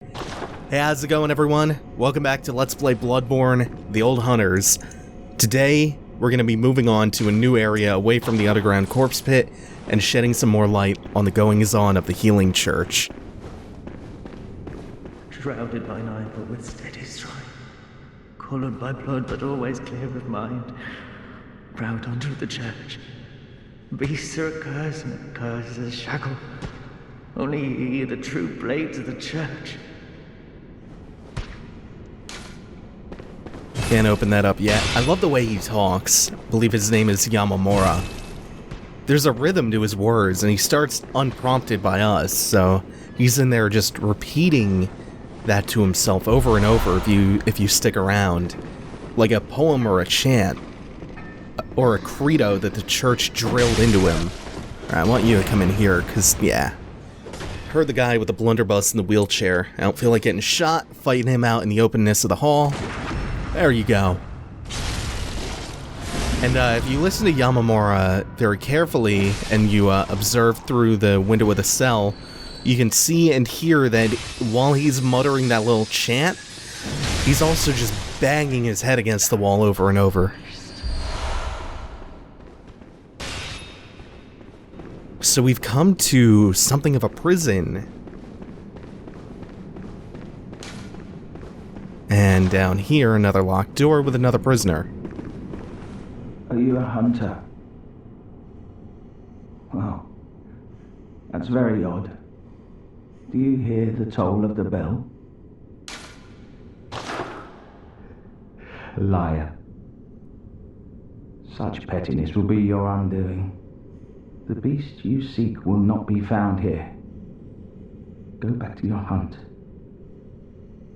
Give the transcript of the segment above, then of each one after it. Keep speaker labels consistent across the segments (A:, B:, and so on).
A: Hey, how's it going, everyone? Welcome back to Let's Play Bloodborne, The Old Hunters. Today, we're going to be moving on to a new area away from the underground corpse pit and shedding some more light on the goings-on of the healing church.
B: Shrouded by night but with steady stride, coloured by blood but always clear of mind, proud unto the church. Beasts are a curse and a curse is a shackle. Only ye, the true blades of the church.
A: Can't open that up yet. I love the way he talks. I believe his name is Yamamura. There's a rhythm to his words, and he starts unprompted by us, so he's in there just repeating that to himself over and over if you stick around. Like a poem or a chant. Or a credo that the church drilled into him. Alright, I want you to come in here, because, yeah. Heard the guy with the blunderbuss in the wheelchair. I don't feel like getting shot, fighting him out in the openness of the hall. There you go. And if you listen to Yamamura very carefully, and you observe through the window of the cell, you can see and hear that while he's muttering that little chant, he's also just banging his head against the wall over and over. So we've come to something of a prison. And down here, another locked door with another prisoner.
C: Are you a hunter? Well, that's very odd. Do you hear the toll of the bell? Liar. Such pettiness will be your undoing. The beast you seek will not be found here. Go back to your hunt.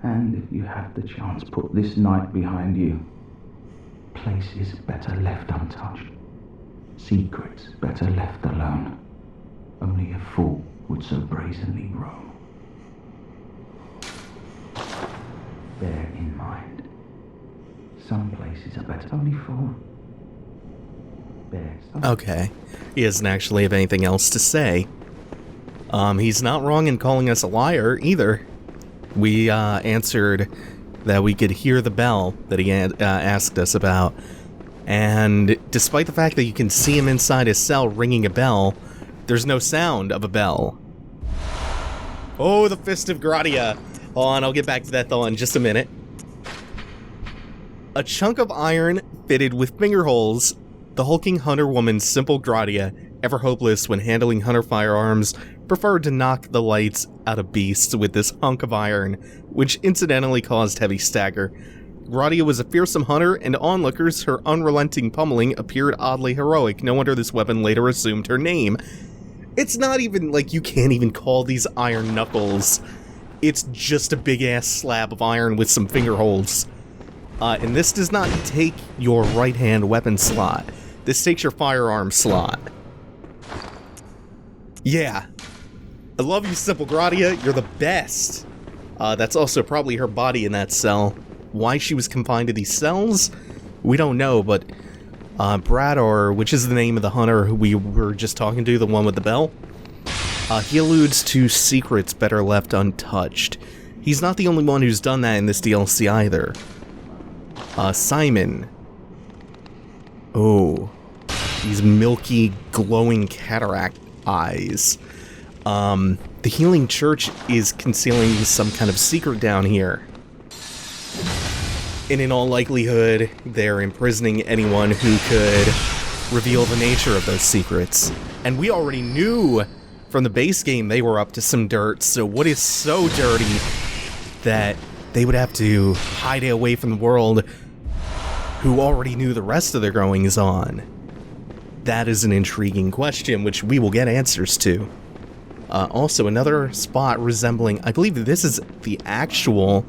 C: And if you have the chance, put this night behind you. Places better left untouched. Secrets better left alone. Only a fool would so brazenly roam. Bear in mind, some places are better only for bears.
A: Okay. He doesn't actually have anything else to say. He's not wrong in calling us a liar, either. We answered that we could hear the bell that he asked us about, and despite the fact that you can see him inside his cell ringing a bell, there's no sound of a bell. Oh, the Fist of Gradia! Hold on, I'll get back to that though in just a minute. A chunk of iron fitted with finger holes, the hulking hunter woman's simple Gradia, ever hopeless when handling hunter firearms, preferred to knock the lights out of beasts with this hunk of iron, which incidentally caused heavy stagger. Gradia was a fearsome hunter, and onlookers, her unrelenting pummeling appeared oddly heroic. No wonder this weapon later assumed her name. It's not even like you can't even call these iron knuckles. It's just a big-ass slab of iron with some finger holes. And this does not take your right-hand weapon slot. This takes your firearm slot. Yeah. I love you, Simple Gradia. You're the best. That's also probably her body in that cell. Why she was confined to these cells? We don't know, but Brador, which is the name of the hunter who we were just talking to, the one with the bell, he alludes to secrets better left untouched. He's not the only one who's done that in this DLC either. Simon. Oh. These milky, glowing cataract eyes. The healing church is concealing some kind of secret down here. And in all likelihood, they're imprisoning anyone who could reveal the nature of those secrets. And we already knew from the base game they were up to some dirt, so what is so dirty that they would have to hide it away from the world who already knew the rest of their goings-on? That is an intriguing question, which we will get answers to. Also, another spot resembling, I believe this is the actual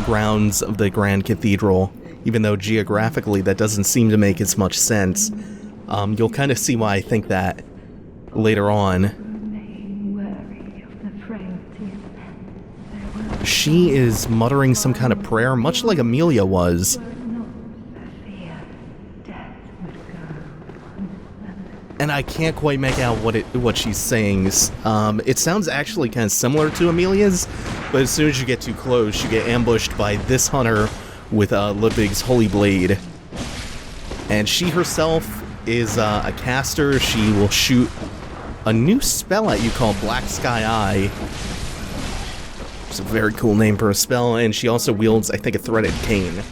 A: grounds of the Grand Cathedral, even though geographically that doesn't seem to make as much sense. You'll kind of see why I think that later on. She is muttering some kind of prayer, much like Amelia was. and I can't quite make out what she's saying. It sounds actually kind of similar to Amelia's, but as soon as you get too close, you get ambushed by this hunter with Ludwig's Holy Blade. And she herself is a caster. She will shoot a new spell at you called Black Sky Eye. It's a very cool name for a spell, and she also wields, I think, a threaded cane.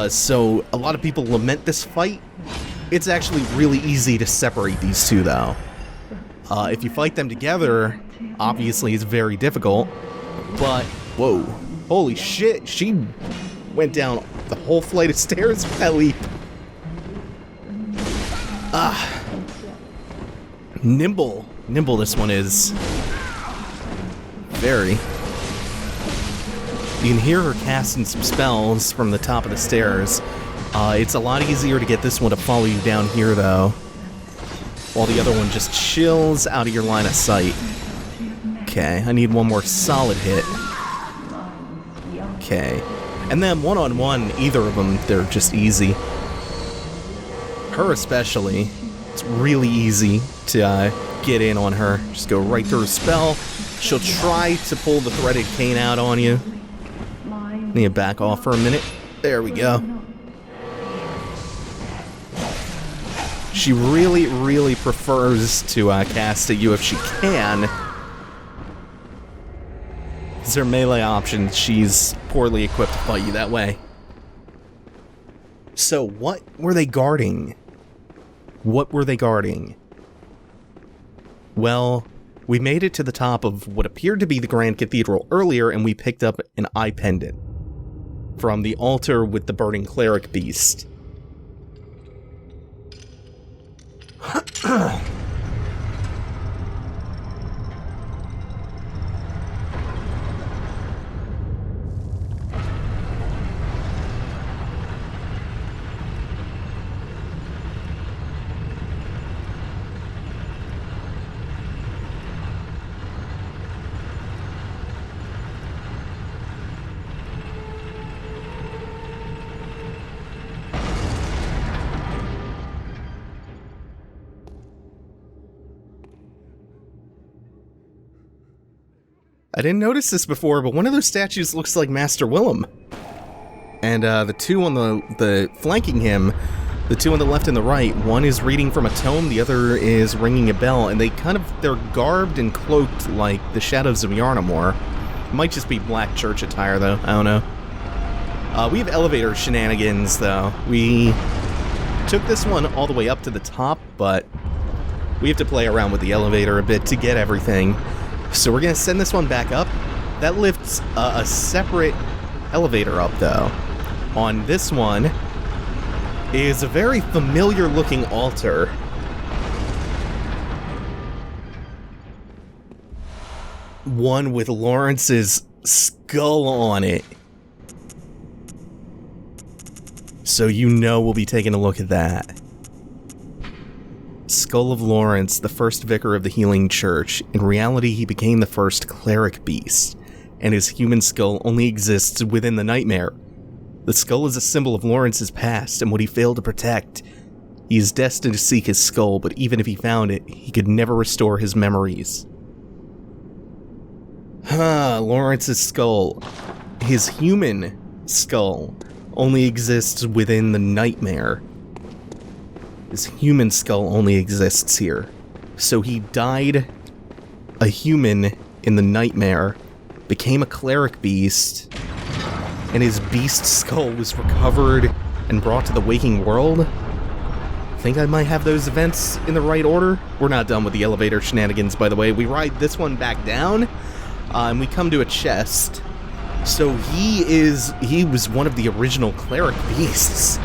A: So a lot of people lament this fight. It's actually really easy to separate these two, though. If you fight them together, obviously it's very difficult, but, whoa, holy shit, she went down the whole flight of stairs with that leap. Nimble this one is. Very. You can hear her casting some spells from the top of the stairs. It's a lot easier to get this one to follow you down here, though, while the other one just chills out of your line of sight. Okay, I need one more solid hit. Okay. And then one-on-one, either of them, they're just easy. Her especially, it's really easy to get in on her. Just go right through her spell. She'll try to pull the threaded cane out on you. Need to back off for a minute. There we go. She really, really prefers to cast at you if she can. It's her melee option. She's poorly equipped to fight you that way. So, what were they guarding? What were they guarding? Well, we made it to the top of what appeared to be the Grand Cathedral earlier, and we picked up an eye pendant from the altar with the burning cleric beast. I didn't notice this before, but one of those statues looks like Master Willem. And the two on the flanking him, the two on the left and the right, one is reading from a tome, the other is ringing a bell, and they're garbed and cloaked like the Shadows of Yarnamore. Might just be black church attire, though. I don't know. We have elevator shenanigans, though. We took this one all the way up to the top, but we have to play around with the elevator a bit to get everything. So we're going to send this one back up. That lifts a separate elevator up, though. On this one is a very familiar-looking altar. One with Laurence's skull on it. So you know we'll be taking a look at that. Skull of Laurence, the first vicar of the Healing Church. In reality, he became the first cleric beast, and his human skull only exists within the nightmare. The skull is a symbol of Laurence's past and what he failed to protect. He is destined to seek his skull, but even if he found it, he could never restore his memories. Laurence's skull. His human skull only exists within the nightmare. His human skull only exists here. So he died a human in the nightmare, became a cleric beast, and his beast skull was recovered and brought to the waking world? Think I might have those events in the right order? We're not done with the elevator shenanigans, by the way. We ride this one back down, and we come to a chest. So he was one of the original cleric beasts.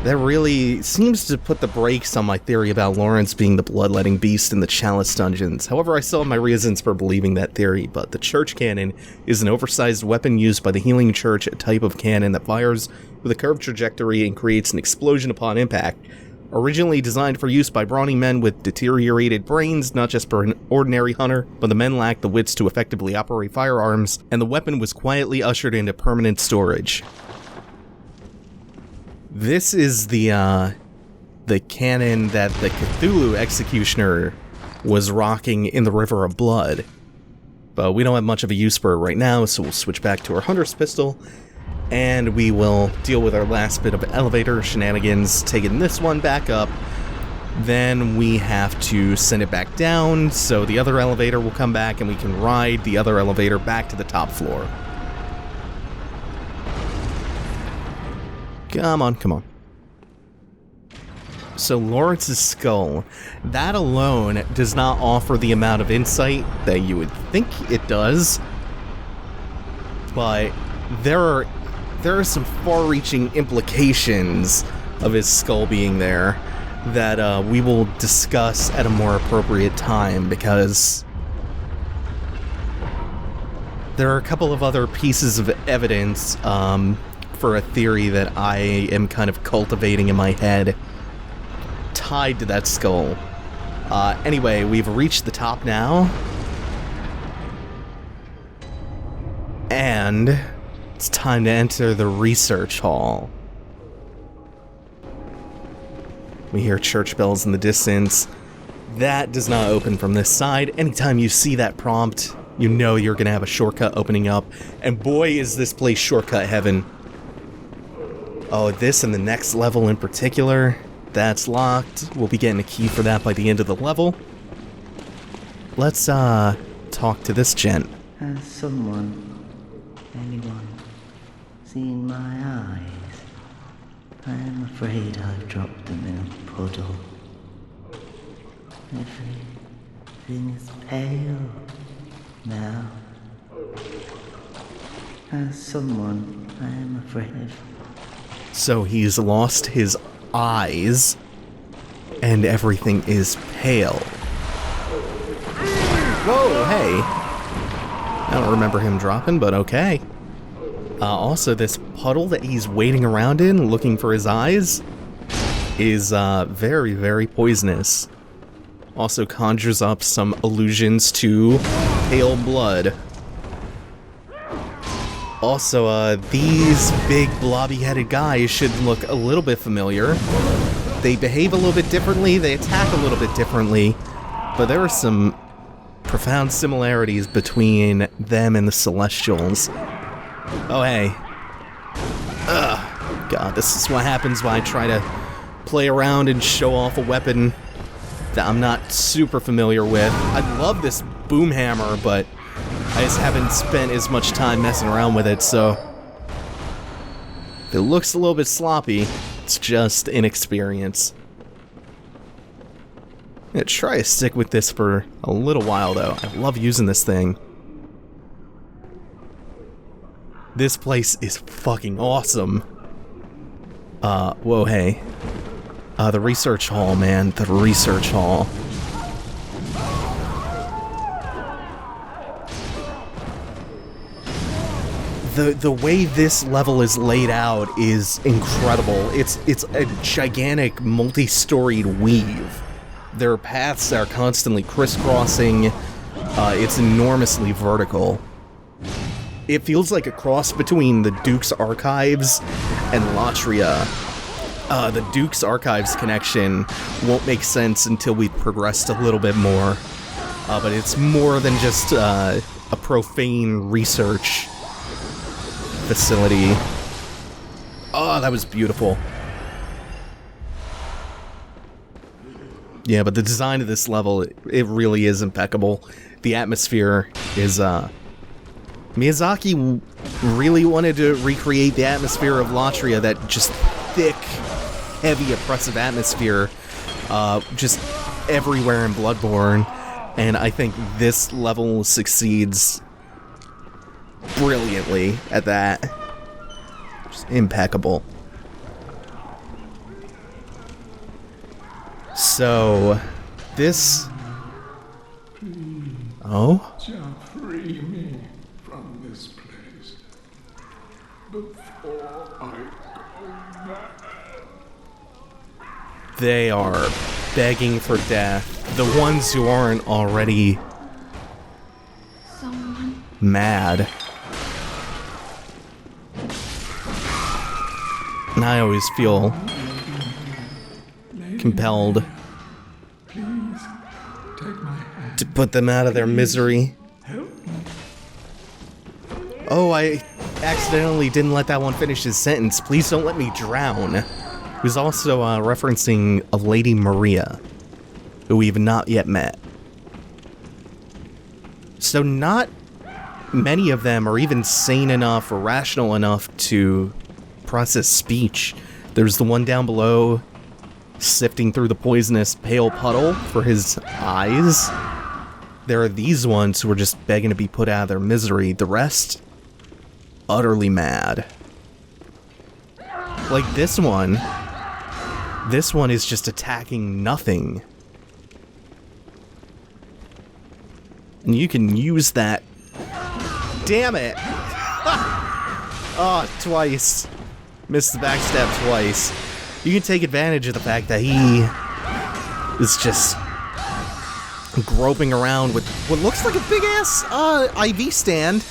A: That really seems to put the brakes on my theory about Laurence being the bloodletting beast in the Chalice dungeons. However, I still have my reasons for believing that theory, but the church cannon is an oversized weapon used by the Healing Church, a type of cannon that fires with a curved trajectory and creates an explosion upon impact. Originally designed for use by brawny men with deteriorated brains, not just for an ordinary hunter, but the men lacked the wits to effectively operate firearms, and the weapon was quietly ushered into permanent storage. This is the the cannon that the Cthulhu executioner was rocking in the River of Blood. But we don't have much of a use for it right now, so we'll switch back to our Hunter's Pistol, and we will deal with our last bit of elevator shenanigans, taking this one back up. Then we have to send it back down, so the other elevator will come back and we can ride the other elevator back to the top floor. Come on, come on. So Laurence's skull, that alone does not offer the amount of insight that you would think it does, but there are some far-reaching implications of his skull being there that we will discuss at a more appropriate time, because there are a couple of other pieces of evidence for a theory that I am kind of cultivating in my head tied to that skull. Anyway, we've reached the top now, and it's time to enter the research hall. We hear church bells in the distance. That does not open from this side. Anytime you see that prompt, you know you're gonna have a shortcut opening up, and boy is this place shortcut heaven. Oh, this and the next level in particular, that's locked. We'll be getting a key for that by the end of the level. Let's talk to this gent.
B: Has someone, anyone, seen my eyes? I am afraid I've dropped them in a puddle. Everything is pale now. As someone, I am afraid.
A: So he's lost his eyes, and everything is pale. Whoa, hey. I don't remember him dropping, but okay. Also, this puddle that he's wading around in, looking for his eyes, is very, very poisonous. Also conjures up some allusions to pale blood. Also, these big blobby-headed guys should look a little bit familiar. They behave a little bit differently, they attack a little bit differently, but there are some profound similarities between them and the Celestials. Oh, hey. Ugh. God, this is what happens when I try to play around and show off a weapon that I'm not super familiar with. I love this boom hammer, but I just haven't spent as much time messing around with it, so if it looks a little bit sloppy, it's just inexperience. I'm gonna try to stick with this for a little while, though. I love using this thing. This place is fucking awesome. Whoa, hey. The research hall, man. The research hall. The way this level is laid out is incredible. It's a gigantic multi-storied weave. There are paths that are constantly crisscrossing. It's enormously vertical. It feels like a cross between the Duke's Archives and Latria. The Duke's Archives connection won't make sense until we've progressed a little bit more. But it's more than just a profane research facility. Oh, that was beautiful. Yeah, but the design of this level, it really is impeccable. The atmosphere is, Miyazaki really wanted to recreate the atmosphere of Latria, that just thick, heavy, oppressive atmosphere, just everywhere in Bloodborne, and I think this level succeeds brilliantly at that. Just impeccable. So, this... Oh?
D: Free me from this place before I go mad.
A: They are begging for death. The ones who aren't already mad. And I always feel compelled
D: Please, take my hand.
A: to put them out of their misery.
D: Help me.
A: Oh, I accidentally didn't let that one finish his sentence. Please don't let me drown. He was also referencing a Lady Maria, who we've not yet met. So not many of them are even sane enough or rational enough to process speech. There's the one down below, sifting through the poisonous pale puddle for his eyes. There are these ones who are just begging to be put out of their misery. The rest, utterly mad. Like this one is just attacking nothing. And you can use that. Damn it! Oh, twice. Missed the backstab twice. You can take advantage of the fact that he is just groping around with what looks like a big ass IV stand.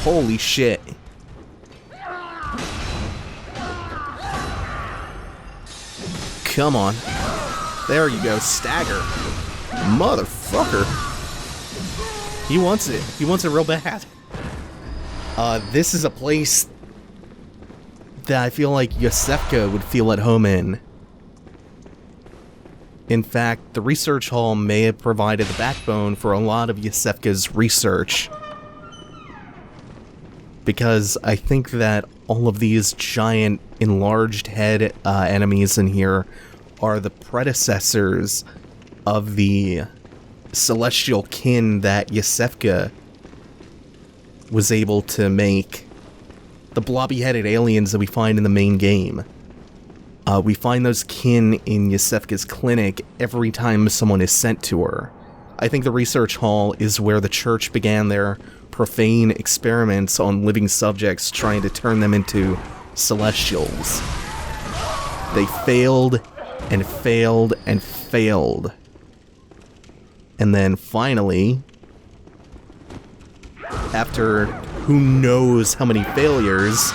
A: Holy shit. Come on. There you go, stagger. Motherfucker. He wants it. He wants it real bad. This is a place that I feel like Yosefka would feel at home in. In fact, the research hall may have provided the backbone for a lot of Yosefka's research. Because I think that all of these giant enlarged head enemies in here are the predecessors of the celestial kin that Yosefka was able to make. The blobby-headed aliens that we find in the main game. We find those kin in Yosefka's clinic every time someone is sent to her. I think the research hall is where the church began their profane experiments on living subjects, trying to turn them into celestials. They failed and failed and failed. And then finally, after who knows how many failures,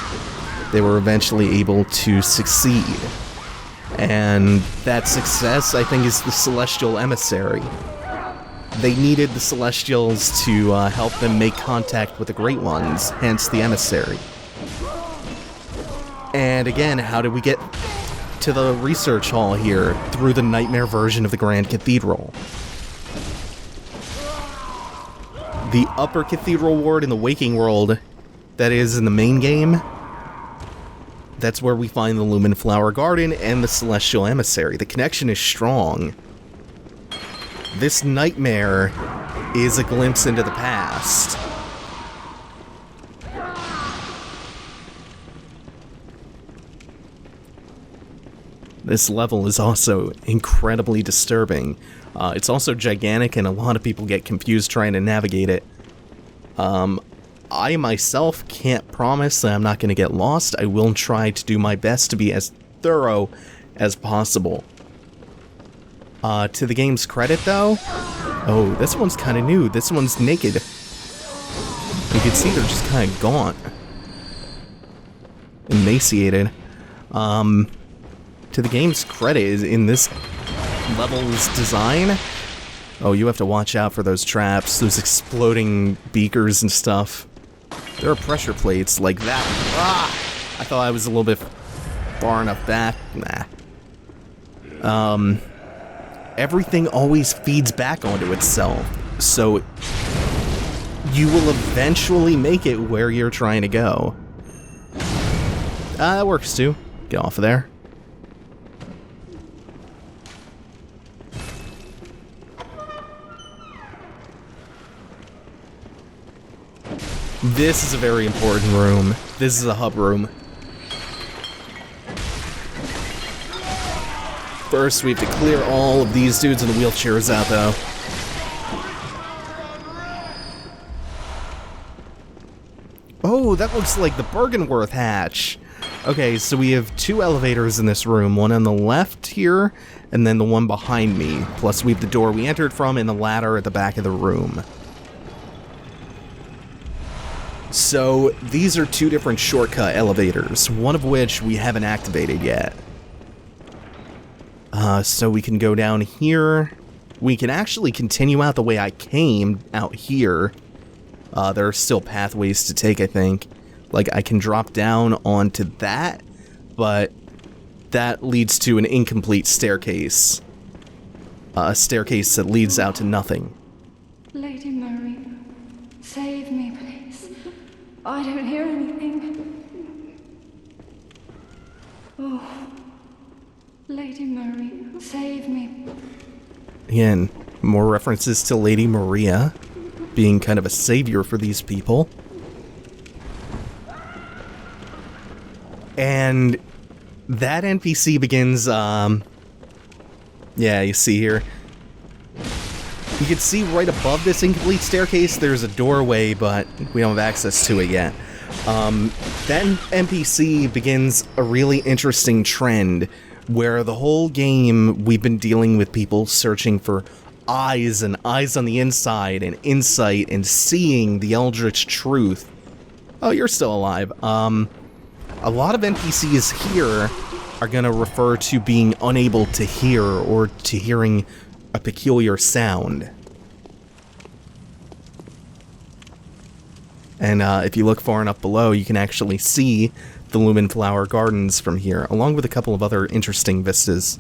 A: they were eventually able to succeed. And that success, I think, is the Celestial Emissary. They needed the Celestials to help them make contact with the Great Ones, hence the Emissary. And again, how did we get to the research hall here? Through the nightmare version of the Grand Cathedral. The upper Cathedral ward in the Waking World, that is in the main game, that's where we find the Lumen Flower Garden and the Celestial Emissary. The connection is strong. This nightmare is a glimpse into the past. This level is also incredibly disturbing. It's also gigantic, and a lot of people get confused trying to navigate it. I myself can't promise that I'm not going to get lost. I will try to do my best to be as thorough as possible. To the game's credit, though, oh, this one's kind of new. This one's naked. You can see they're just kind of gaunt. Emaciated. To the game's credit, is in this level's design, oh, you have to watch out for those traps, those exploding beakers and stuff. There are pressure plates like that. Ah! I thought I was a little bit far enough back. Nah. Everything always feeds back onto itself, so you will eventually make it where you're trying to go. That works too. Get off of there. This is a very important room. This is a hub room. First, we have to clear all of these dudes in the wheelchairs out, though. Oh, that looks like the Bergenworth hatch. Okay, so we have two elevators in this room. One on the left here, and then the one behind me. Plus, we have the door we entered from and the ladder at the back of the room. So, these are two different shortcut elevators, one of which we haven't activated yet. So we can go down here. We can actually continue out the way I came out here. There are still pathways to take, I think. Like, I can drop down onto that, but that leads to an incomplete staircase. A staircase that leads out to nothing.
E: Lady Maria, save me, please. I don't hear anything. Oh, Lady Maria, save me.
A: Again, more references to Lady Maria being kind of a savior for these people. And that NPC begins, yeah, you see here. You can see right above this incomplete staircase, there's a doorway, but we don't have access to it yet. That NPC begins a really interesting trend where the whole game we've been dealing with people searching for eyes and eyes on the inside and insight and seeing the eldritch truth. Oh, you're still alive. A lot of NPCs here are going to refer to being unable to hear or to hearing a peculiar sound. And if you look far enough below, you can actually see the Lumen Flower Gardens from here, along with a couple of other interesting vistas.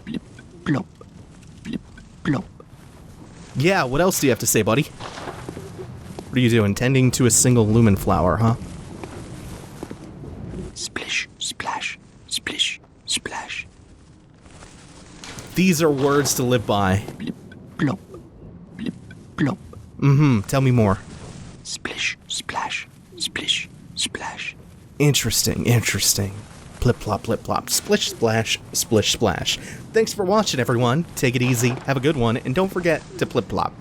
F: Plip Plop. Plip Plop.
A: Yeah, what else do you have to say, buddy? What are you doing? Tending to a single Lumen Flower, huh?
F: Splish, splash, splish, splash.
A: These are words to live by.
F: Plip Plop. Plip Plop.
A: Tell me more.
F: Splish, splash, splish, splash.
A: Interesting, interesting. Plip plop, plip plop, splish splash, splish splash. Thanks for watching, everyone. Take it easy, have a good one, and don't forget to plip plop.